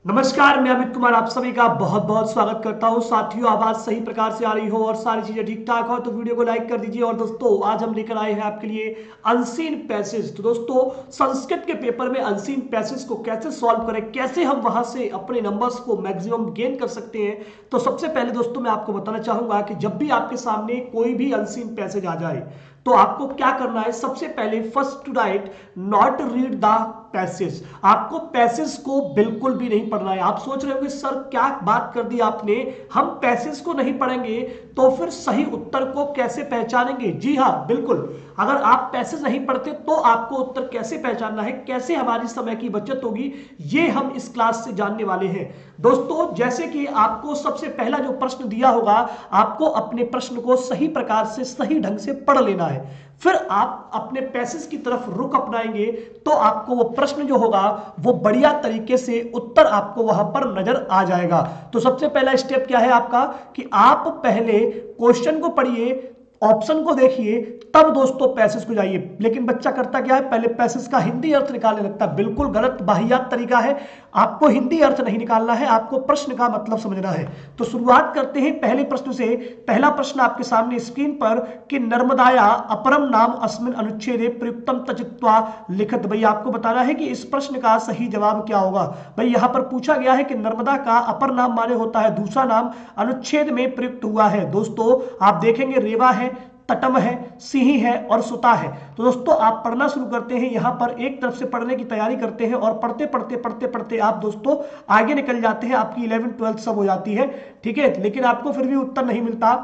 नमस्कार, मैं अमित कुमार आप सभी का बहुत बहुत स्वागत करता हूं। साथियों, आवाज सही प्रकार से आ रही हो और सारी चीजें ठीक ठाक हो तो वीडियो को लाइक कर दीजिए। और दोस्तों, आज हम लेकर आए हैं आपके लिए अनसीन पैसेज। तो दोस्तों, संस्कृत के पेपर में अनसीन पैसेज को कैसे सॉल्व करें, कैसे हम वहां से अपने नंबर्स को मैक्सिमम गेन कर सकते हैं। तो सबसे पहले दोस्तों, मैं आपको बताना चाहूंगा कि जब भी आपके सामने कोई भी अनसीन पैसेज आ जाए तो आपको क्या करना है। सबसे पहले first to write not read the passage. आपको पैसेज को बिल्कुल भी नहीं पढ़ना है। आप सोच रहे हो कि सर क्या बात कर दी आपने, हम पैसेज को नहीं पढ़ेंगे तो फिर सही उत्तर को कैसे पहचानेंगे। जी हाँ, बिल्कुल, अगर आप पैसेज नहीं पढ़ते तो आपको उत्तर कैसे पहचानना है, कैसे हमारी समय की बचत होगी, ये हम इस क्लास से जानने वाले हैं। दोस्तों, जैसे कि आपको सबसे पहला जो प्रश्न दिया होगा, आपको अपने प्रश्न को सही प्रकार से सही ढंग से पढ़ लेना है। फिर आप अपने पैसेज की तरफ रुख अपनाएंगे तो आपको वो प्रश्न जो होगा वो बढ़िया तरीके से उत्तर आपको वहां पर नजर आ जाएगा। तो सबसे पहला स्टेप क्या है आपका कि आप पहले क्वेश्चन को पढ़िए, ऑप्शन को देखिए, तब दोस्तों पैसेज को जाइए। लेकिन बच्चा करता क्या है, पहले पैसेज का हिंदी अर्थ निकालने लगता है। बिल्कुल गलत वाहियात तरीका है। आपको हिंदी अर्थ नहीं निकालना है, आपको प्रश्न का मतलब समझना है। तो शुरुआत करते हैं पहले प्रश्न से। पहला प्रश्न आपके सामने स्क्रीन पर कि नर्मदाया अपरम नाम अस्मिन अनुच्छेदे प्रयुक्तम तचित्वा लिखित। भाई आपको बताना है कि इस प्रश्न का सही जवाब क्या होगा। भाई यहां पर पूछा गया है कि नर्मदा का अपर नाम माने होता है दूसरा नाम, अनुच्छेद में प्रयुक्त हुआ है। दोस्तों आप देखेंगे रेवा है, तटम है, सिंही है और सुता है। तो दोस्तों आप पढ़ना शुरू करते हैं। यहां पर एक तरफ से पढ़ने की तैयारी करते हैं और पढ़ते पढ़ते पढ़ते पढ़ते आप दोस्तों आगे निकल जाते हैं। आपकी 11th 12th सब हो जाती है, ठीक है। लेकिन आपको फिर भी उत्तर नहीं मिलता।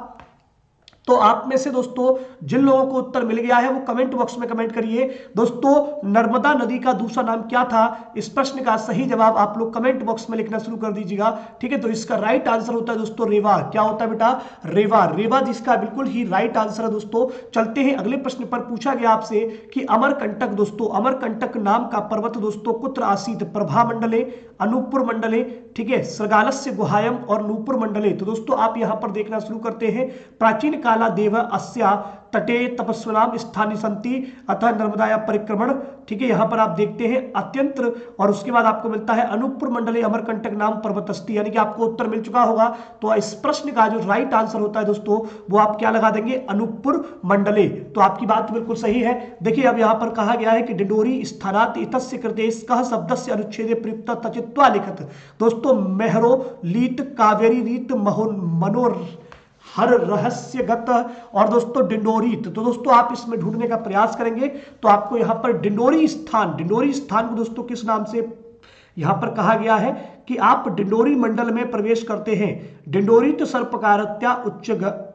तो आप में से दोस्तों जिन लोगों को उत्तर मिल गया है वो कमेंट बॉक्स में कमेंट करिए। दोस्तों, नर्मदा नदी का दूसरा नाम क्या था, इस प्रश्न का सही जवाब आप लोग कमेंट बॉक्स में लिखना शुरू कर दीजिएगा, ठीक है। तो इसका राइट आंसर होता है दोस्तों रेवा। क्या होता है बेटा, रेवा। रेवा जिसका बिल्कुल ही राइट आंसर है। दोस्तों चलते हैं अगले प्रश्न पर। पूछा गया आपसे कि अमरकंटक, दोस्तों अमरकंटक नाम का पर्वत दोस्तों कुत्र आसीत, प्रभा मंडले, अनूपपुर मंडले, ठीक है, सृगालस्य गुहायम और नूपुर मंडले। तो दोस्तों आप यहां पर देखना शुरू करते हैं। प्राचीन काला देव अस्या तटे तपस्वनाम स्थानी संति अतः नर्मदाया परिक्रमण, ठीक है। यहां पर आप देखते हैं अत्यंत, और उसके बाद आपको मिलता है अनूपपुर मंडले अमरकंटक नाम पर्वतस्थी, यानी कि आपको उत्तर मिल चुका होगा। तो इस प्रश्न का जो राइट आंसर होता है दोस्तों वो आप क्या लगा देंगे, अनूपपुर मंडले। तो आपकी बात बिल्कुल सही है। देखिए अब यहां पर कहा गया है कि डिंडोरी स्थानात इतस्य कृतेश कह शब्दस्य अनुच्छेदे प्रयुक्त तचित्वा लिखत। दोस्तों मेहरो लीत कावेरी रीत मनोर हर रहस्यगत और दोस्तों डिंडोरीत। तो दोस्तों आप इसमें ढूंढने का प्रयास करेंगे तो आपको यहां पर डिंडोरी स्थान को दोस्तों किस नाम से यहां पर कहा गया है कि आप डिंडोरी मंडल में प्रवेश करते हैं। डिंडोरी तो सर्पकारत्या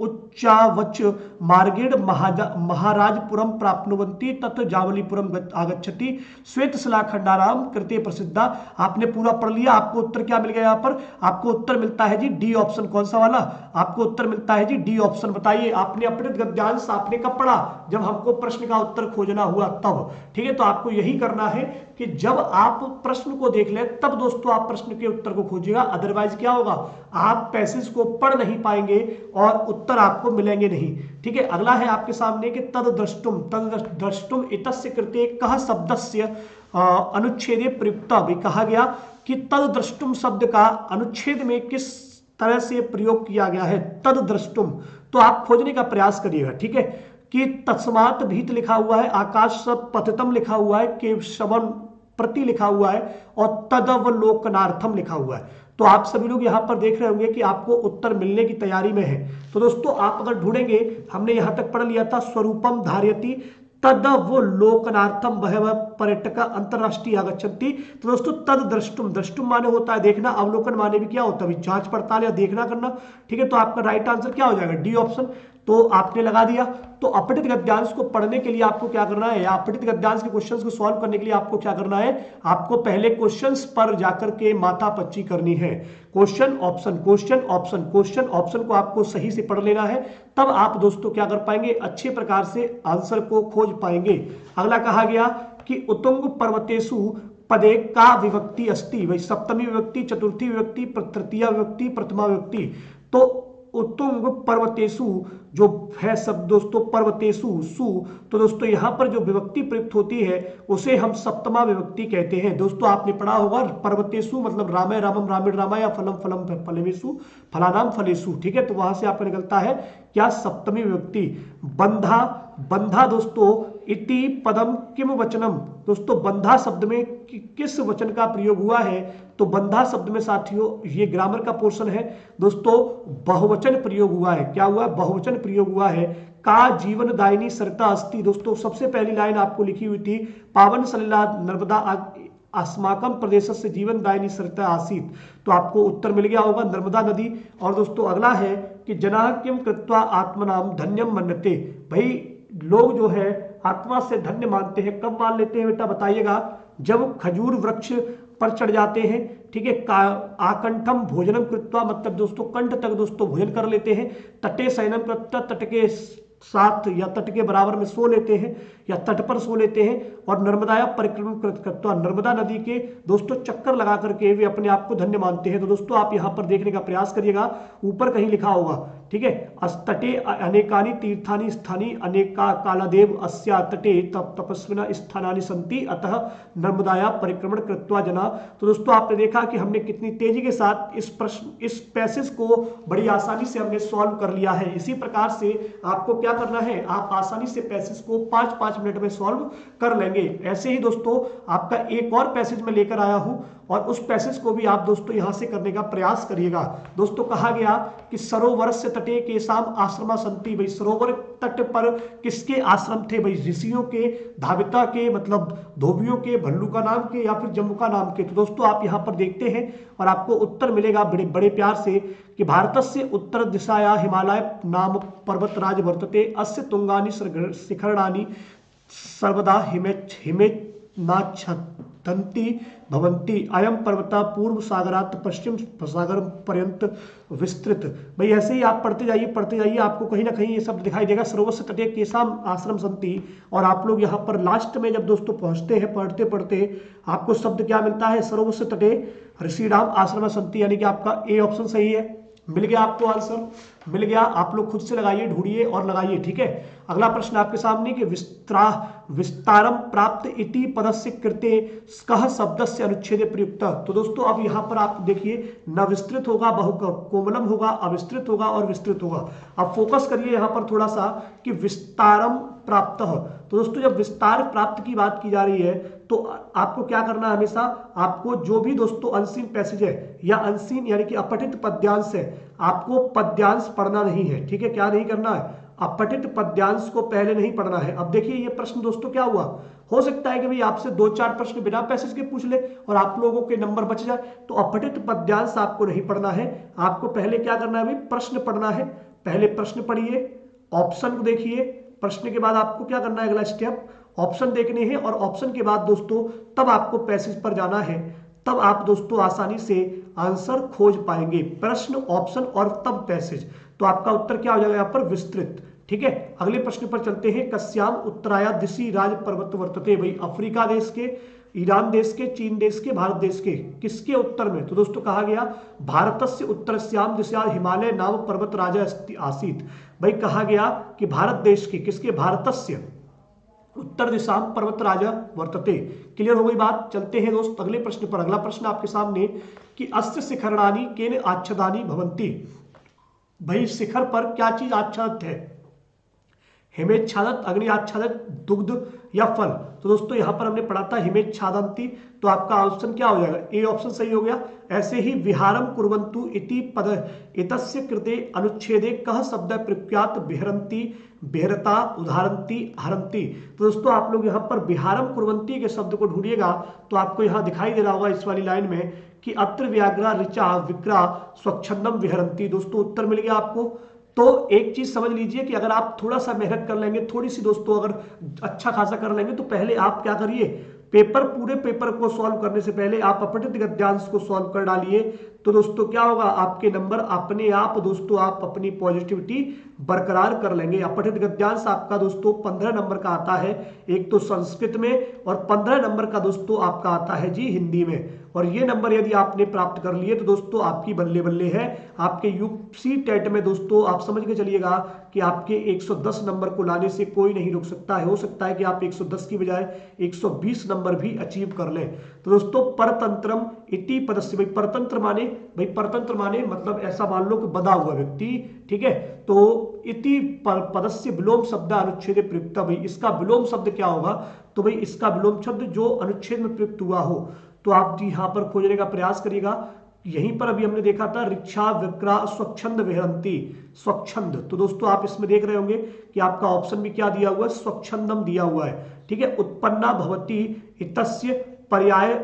उच्चावच मार्गेण महाराजपुरम प्राप्नुवंती तत् जावलीपुरम आगच्छति श्वेत शिलाखंडाराम कृते प्रसिद्धा। आपने पूरा पढ़ लिया। आपको उत्तर क्या मिल गया, यहाँ पर आपको उत्तर मिलता है जी डी ऑप्शन। कौन सा वाला, आपको उत्तर मिलता है जी डी ऑप्शन। बताइए आपने अपने गद्यांश आपने कब पढ़ा, जब हमको प्रश्न का उत्तर खोजना हुआ तब, ठीक है। तो आपको यही करना है कि जब आप प्रश्न को देख लें तब दोस्तों आप प्रश्न के उत्तर को खोजिएगा। अदरवाइज क्या होगा, आप पैसेज को पढ़ नहीं पाएंगे और उत्तर आपको मिलेंगे नहीं, ठीक है। अगला है आपके सामने कि तद द्रष्टुम इतस्य कृते कह शब्दस्य अनुच्छेदे प्रयुक्ता। भी कहा गया कि तद द्रष्टुम शब्द का अनुच्छेद में किस तरह से प्रयोग किया गया है, तद द्रष्टुम। तो आप खोजने का प्रयास करिएगा, ठीक है। कि तस्मात भीत लिखा हुआ है, आकाश पतितम लिखा हुआ है, के श्रवण प्रति लिखा हुआ है और तदवलोकनार्थम लिखा हुआ है। तो आप सभी लोग यहां पर देख रहे होंगे कि आपको उत्तर मिलने की तैयारी में है। तो दोस्तों आप अगर ढूंढेंगे, हमने यहां तक पढ़ लिया था स्वरूपम धार्यति तदवलोकनार्थम वह पर्यटक अंतरराष्ट्रीय आगच्छन्ति। तो दोस्तों तद द्रष्टुम, द्रष्टुम माने होता है देखना, अवलोकन माने भी क्या होता है जांच पड़ताल या देखना करना, ठीक है। तो आपका राइट आंसर क्या हो जाएगा, डी ऑप्शन। तो आपने लगा दिया। तो अपठित गद्यांश को पढ़ने के लिए आपको क्या करना है, या अपठित गद्यांश के क्वेश्चंस को सॉल्व करने के लिए आपको क्या करना है, आपको पहले क्वेश्चंस पर जाकर के माथापच्ची करनी है। Question option question option question option को आपको सही से पढ़ लेना है, तब आप दोस्तों क्या कर पाएंगे, अच्छे प्रकार से आंसर को खोज पाएंगे। अगला कहा गया कि उत्तुंग पर्वतेषु पदे का विभक्ति अस्ति। वही सप्तमी विभक्ति, चतुर्थी विभक्ति, तृतीय विभक्ति, प्रथमा विभक्ति। तो उत्तुंग पर्वतेषु जो है सब दोस्तों पर्वतेषु सु, तो दोस्तों यहाँ पर जो विभक्ति प्रयुक्त होती है उसे हम सप्तमा विभक्ति कहते हैं। दोस्तों आपने पढ़ा होगा पर्वतेषु मतलब रामे रामम रामेण रामा या फलम फलम फलेषु फलानाम फलेषु, ठीक है, तो वहां से आपका निकलता है क्या सप्तमी विभक्ति। बंधा, बंधा दोस्तों इति पदम किम वचनम, दोस्तों बंधा शब्द में किस वचन का प्रयोग हुआ है, तो बंधा शब्द में साथियों ये ग्रामर का पोर्शन है दोस्तों, बहुवचन प्रयोग हुआ है। क्या हुआ है? बहुवचन प्रयोग हुआ है। का जीवन दायिनी सरिता अस्ति, दोस्तों सबसे पहली लाइन आपको लिखी हुई थी पावन सलिला नर्मदा अस्माकम प्रदेश से जीवन दायिनी सरिता आसीत, तो आपको उत्तर मिल गया होगा नर्मदा नदी। और दोस्तों अगला है कि जना किम कृत्वा आत्मनाम धन्यम मन्यते, भाई लोग जो है आत्मा से धन्य मानते हैं। कब मान लेते हैं बेटा बताइएगा? जब खजूर वृक्ष पर चढ़ जाते हैं, ठीक है। आकंठम भोजनम कृत्वा मतलब दोस्तों कंठ तक दोस्तों भोजन कर लेते हैं। तटे शयनम कृत्वा तट के साथ या तट के बराबर में सो लेते हैं या तट पर सो लेते हैं। और नर्मदाया परिक्रमण करता, नर्मदा नदी के दोस्तों चक्कर लगा करके वे अपने आप को धन्य मानते हैं। तो दोस्तों आप यहां पर देखने का प्रयास करिएगा, ऊपर कहीं लिखा होगा, ठीक है। तटे अनेकानि तीर्थानि स्थानी अनेका कालादेव अस्या तटे तप तपस्विना स्थानानि संति अतः नर्मदाया परिक्रमण कृत्वा जना। तो दोस्तों आपने देखा कि हमने कितनी तेजी के साथ इस प्रश्न इस पैसेज को बड़ी आसानी से हमने सॉल्व कर लिया है। इसी प्रकार से आपको क्या करना है, आप आसानी से पैसेज को 5-5 मिनट में सॉल्व कर लेंगे। ऐसे ही दोस्तों आपका एक और पैसेज में लेकर आया हूं और उस पैसेज को भी आप दोस्तों यहां से करने का प्रयास करिएगा। दोस्तों कहा गया कि सरोवर से तटे के साम आश्रमा संति, भाई सरोवर तट पर किसके आश्रम थे? भाई ऋषियों के, धाविता के मतलब धोबियों के, भल्लू का नाम के या फिर जम्मू का नाम के। तो दोस्तों आप यहां पर देखते हैं और आपको उत्तर मिलेगा बड़े बड़े प्यार से कि भारत से उत्तर दिशाया हिमालय नाम पर्वतराज वर्तते अस्य तुंगानि शिखरणानि सर्वदा हिमेच्छन्ति भवन्ति अयम पर्वता पूर्व सागरात पश्चिम सागर पर्यंत विस्तृत। भाई ऐसे ही आप पढ़ते जाइए, आपको कहीं ना कहीं ये शब्द दिखाई देगा सरोवर से तटे केसाम आश्रम संति। और आप लोग यहाँ पर लास्ट में जब दोस्तों पहुंचते हैं पढ़ते पढ़ते आपको शब्द क्या मिलता है? सरोवर से तटे ऋषिराम आश्रम संति, यानी कि आपका ए ऑप्शन सही है। मिल गया आपको आंसर, मिल गया। आप लोग खुद से लगाइए, ढूंढिए और लगाइए, ठीक है। अगला प्रश्न आपके सामने कि विस्तारम प्राप्त इति पदस्य कृते कह शब्दस्य अनुच्छेदे प्रयुक्त। तो दोस्तों अब यहां पर आप देखिए न विस्तृत होगा, बहु कोमलम होगा, अविस्तृत होगा और विस्तृत होगा। अब फोकस करिए यहां पर थोड़ा सा कि विस्तारम प्राप्त। तो दोस्तों जब विस्तार प्राप्त की बात की जा रही है तो आपको क्या करना है? हमेशा आपको जो भी दोस्तों अनसीन पैसेज है या अनसीन यानी कि अपठित पद्यांश है, आपको पद्यांश पढ़ना नहीं है, ठीक है। क्या नहीं करना है? अपठित पद्यांश को पहले नहीं पढ़ना है। अब देखिए ये प्रश्न दोस्तों क्या हुआ, हो सकता है कि भाई आपसे 2-4 प्रश्न बिना पैसेज के पूछ ले और आप लोगों के नंबर बच जाए। तो अपठित पद्यांश आपको नहीं पढ़ना है, आपको पहले क्या करना है भाई? प्रश्न पढ़ना है। पहले प्रश्न पढ़िए, ऑप्शन को देखिए, प्रश्न के बाद आपको क्या करना है? अगला स्टेप ऑप्शन देखने हैं और ऑप्शन के बाद दोस्तों तब आपको पैसेज पर जाना है। तब आप दोस्तों आसानी से आंसर खोज पाएंगे। प्रश्न, ऑप्शन और तब पैसेज। तो आपका उत्तर क्या हो जाएगा यहाँ पर? विस्तृत, ठीक है। अगले प्रश्न पर चलते हैं। कस्याम उत्तराया दिशि राज पर्वत वर्तते, भाई अफ्रीका देश के, ईरान देश के, चीन देश के, भारत देश के, किसके उत्तर में? तो दोस्तों कहा गया भारतस्य उत्तरस्याम दिशा हिमालय नाम पर्वत राजा आसीत। भाई कहा गया कि भारत देश के, किसके? भारतस्य उत्तर दिशा पर्वत राजा वर्तते। क्लियर हो गई बात? चलते हैं दोस्त अगले प्रश्न पर। अगला प्रश्न आपके सामने कि अस्य शिखरणानि केन आच्छादनानि भवन्ति। भाई शिखर पर क्या चीज आच्छादित है? हिमेच्छादित, अग्नि आच्छादित, दुग्ध या फल। तो दोस्तों यहां पर हमने पढ़ा था हिमेच्छादन्ति, तो आपका ऑप्शन क्या हो जाएगा? ए ऑप्शन सही हो गया। ऐसे ही विहारम कुर्वन्तु इति पद इतस्य कृते अनुच्छेदे कह शब्द प्रख्यात विहरन्ति बेहरता उदाहरंती हरंती। तो दोस्तों आप लोग यहाँ पर विहारम कुर्वन्ति के शब्द को ढूंढिएगा तो आपको यहाँ दिखाई दे रहा होगा इस वाली लाइन में कि अत्र व्याघ्रा ऋचा विक्रा स्वच्छंदम विहरंती। दोस्तों उत्तर मिल गया आपको। तो एक चीज समझ लीजिए कि अगर आप थोड़ा सा मेहनत कर लेंगे, थोड़ी सी दोस्तों अगर अच्छा खासा कर लेंगे, तो पहले आप क्या करिए, पूरे पेपर को सॉल्व करने से पहले आप अपठित गद्यांश को सॉल्व कर डालिए। तो दोस्तों क्या होगा, आपके नंबर अपने आप दोस्तों आप अपनी पॉजिटिविटी बरकरार कर लेंगे। अपठित गद्यांश आपका दोस्तों 15 नंबर का आता है, एक तो संस्कृत में, और 15 नंबर का दोस्तों आपका आता है जी हिंदी में। और ये नंबर यदि आपने प्राप्त कर लिए तो दोस्तों आपकी बल्ले बल्ले है। आपके यूपी टेट में दोस्तों आप समझ के चलिएगा कि आपके 110 नंबर को लाने से कोई नहीं रोक सकता है। हो सकता है कि आप 110 की बजाय 120 नंबर भी अचीव कर लें। तो दोस्तों परतंत्रम इति पदस्य, भाई परतंत्र माने, भाई परतंत्र माने मतलब ऐसा मान लो कि बंधा हुआ व्यक्ति, ठीक है। तो इति पदस्य विलोम शब्द अनुच्छेद प्रयुक्त, भाई इसका विलोम शब्द क्या होगा, तो भाई इसका विलोम शब्द जो अनुच्छेद में प्रयुक्त हुआ हो, तो आप यहां पर खोजने का प्रयास करिएगा। यहीं पर अभी हमने देखा था रिक्षा विक्रा स्वच्छंद विहरंती, स्वच्छंद, तो दोस्तों आप इसमें देख रहे होंगे कि आपका ऑप्शन भी क्या दिया हुआ है, स्वच्छंदम दिया हुआ है, ठीक है। उत्पन्ना भवती इतस्य पर्याय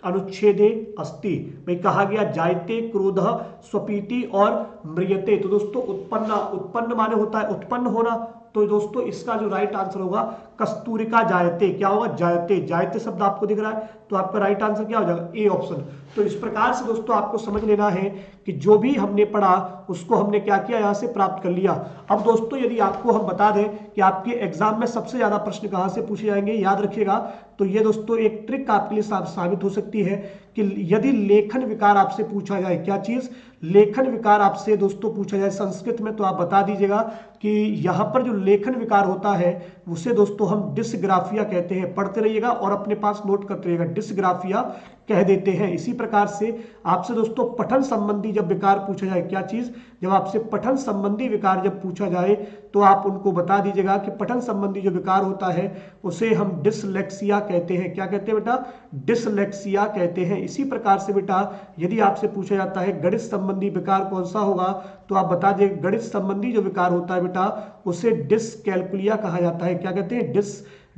अनुच्छेदे अस्ति, भाई कहा गया जायते क्रोध स्वपीति और म्रियते, तो दोस्तों उत्पन्ना, उत्पन्न माने होता है उत्पन्न होना, तो दोस्तों इसका जो राइट आंसर होगा कस्तूरिका जायते, क्या होगा, जायते, जायते शब्द आपको दिख रहा है, तो आपका राइट आंसर क्या हो जाएगा, ए ऑप्शन। तो इस प्रकार से दोस्तों आपको समझ लेना है कि जो भी हमने पढ़ा उसको हमने क्या किया, यहां से प्राप्त कर लिया। अब दोस्तों यदि आपको हम बता दें कि आपके एग्जाम में सबसे ज्यादा प्रश्न कहां से पूछे जाएंगे, याद रखिएगा, तो ये दोस्तों एक ट्रिक आपके लिए साबित हो सकती है कि यदि लेखन विकार आपसे पूछा जाए, क्या चीज, लेखन विकार आपसे दोस्तों पूछा जाए संस्कृत में, तो आप बता दीजिएगा कि यहां पर जो लेखन विकार होता है उसे दोस्तों हम डिसग्राफिया कहते हैं। पढ़ते रहिएगा और अपने पास नोट करते रहिएगा, डिसग्राफिया कह देते हैं। इसी प्रकार से आपसे दोस्तों पठन संबंधी जब विकार पूछा जाए, क्या चीज, जब आपसे पठन संबंधी विकार जब पूछा जाए तो आप उनको बता दीजिएगा कि पठन संबंधी जो विकार होता है उसे हम डिसलेक्सिया कहते हैं। क्या कहते हैं बेटा, डिसलेक्सिया कहते हैं। इसी प्रकार से बेटा यदि आपसे पूछा जाता है गणित संबंधी विकार कौन सा होगा, तो आप बता दें गणित संबंधी जो विकार होता है बेटा उसे डिसकैलकुलिया कहा जाता है। क्या कहते हैं,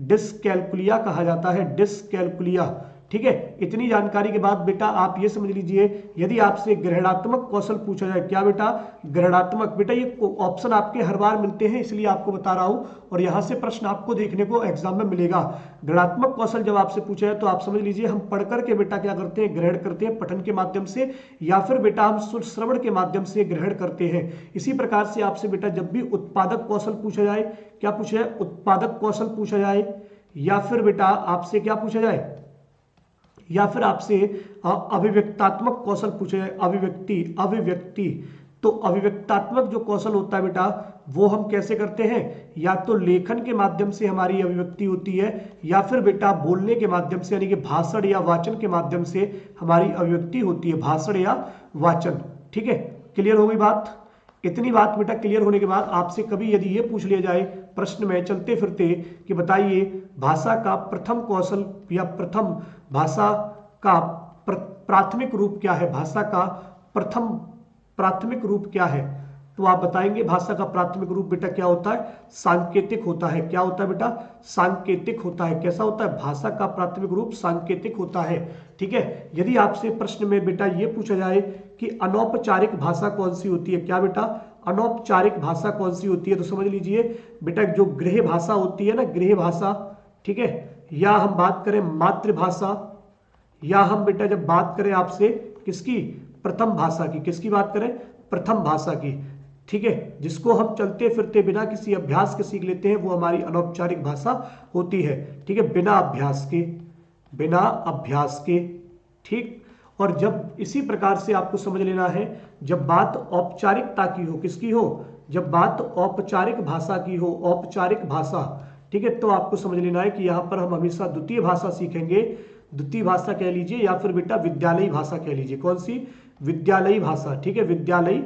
डिसकैलकुलिया कहा जाता है, डिसकैलकुलिया, ठीक है। इतनी जानकारी के बाद बेटा आप ये समझ लीजिए, यदि आपसे ग्रहणात्मक कौशल पूछा जाए, क्या बेटा, ग्रहणात्मक, बेटा ये ऑप्शन आपके हर बार मिलते हैं इसलिए आपको बता रहा हूं, और यहां से प्रश्न आपको देखने को एग्जाम में मिलेगा। ग्रहणात्मक कौशल जब आपसे पूछा जाए तो आप समझ लीजिए हम पढ़ करके बेटा क्या करते हैं, ग्रहण करते हैं पठन के माध्यम से, या फिर बेटा हम श्रवण के माध्यम से ग्रहण करते हैं। इसी प्रकार से आपसे बेटा जब भी उत्पादक कौशल पूछा जाए, क्या पूछा जाए, उत्पादक कौशल पूछा जाए, या फिर बेटा आपसे क्या पूछा जाए, या फिर आपसे अभिव्यक्तात्मक कौशल पूछा जाए, अभिव्यक्ति, तो अभिव्यक्तात्मक जो कौशल होता है बेटा वो हम कैसे करते हैं, या तो लेखन के माध्यम से हमारी अभिव्यक्ति होती है, या फिर बेटा बोलने के माध्यम से, यानी कि भाषण या वाचन के माध्यम से हमारी अभिव्यक्ति होती है, भाषण या वाचन, ठीक है। क्लियर हो गई बात। इतनी बात बेटा क्लियर होने के बाद आपसे कभी यदि ये पूछ लिया जाए प्रश्न में चलते फिरते कि बताइए भाषा का प्रथम कौशल या प्रथम भाषा का प्राथमिक रूप क्या है, भाषा का प्रथम प्राथमिक रूप क्या है, तो आप बताएंगे भाषा का प्राथमिक रूप बेटा क्या होता है, सांकेतिक होता है। क्या होता है बेटा, सांकेतिक होता है। कैसा होता है, भाषा का प्राथमिक रूप सांकेतिक होता है, ठीक है। यदि आपसे प्रश्न में बेटा ये पूछा जाए कि अनौपचारिक भाषा कौन सी होती है, क्या बेटा, अनौपचारिक भाषा कौन सी होती है, तो समझ लीजिए बेटा जो गृह भाषा होती है ना, गृह भाषा, ठीक है, या हम बात करें मातृभाषा, या हम बेटा जब बात करें आपसे किसकी, प्रथम भाषा की, किसकी बात करें, प्रथम भाषा की, ठीक है, जिसको हम चलते फिरते बिना किसी अभ्यास के सीख लेते हैं वो हमारी अनौपचारिक भाषा होती है, ठीक है, बिना अभ्यास के, बिना अभ्यास के, ठीक। और जब इसी प्रकार से आपको समझ लेना है जब बात औपचारिकता की हो, किसकी हो, जब बात औपचारिक भाषा की हो, औपचारिक भाषा, ठीक है, तो आपको समझ लेना है कि यहां पर हम हमेशा द्वितीय भाषा सीखेंगे, द्वितीय भाषा कह लीजिए या फिर बेटा विद्यालयी भाषा कह लीजिए, कौन सी, विद्यालयी भाषा, ठीक है, विद्यालयी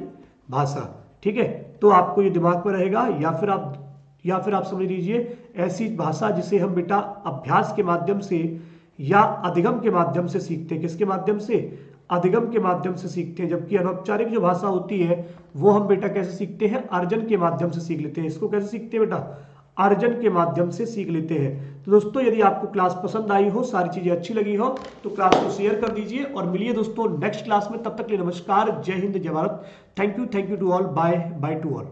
भाषा, ठीक है। तो आपको ये दिमाग में रहेगा, या फिर आप समझ लीजिए ऐसी भाषा जिसे हम बेटा अभ्यास के माध्यम से या अधिगम के माध्यम से सीखते हैं, किसके माध्यम से, अधिगम के माध्यम से सीखते हैं। जबकि अनौपचारिक जो भाषा होती है वो हम बेटा कैसे सीखते हैं, अर्जन के माध्यम से सीख लेते हैं। इसको कैसे सीखते हैं बेटा, अर्जन के माध्यम से सीख लेते हैं। तो दोस्तों यदि आपको क्लास पसंद आई हो, सारी चीजें अच्छी लगी हो, तो क्लास को शेयर कर दीजिए और मिलिए दोस्तों नेक्स्ट क्लास में। तब तक के लिए नमस्कार, जय हिंद, जय Bharat. Thank you to all, bye bye to all.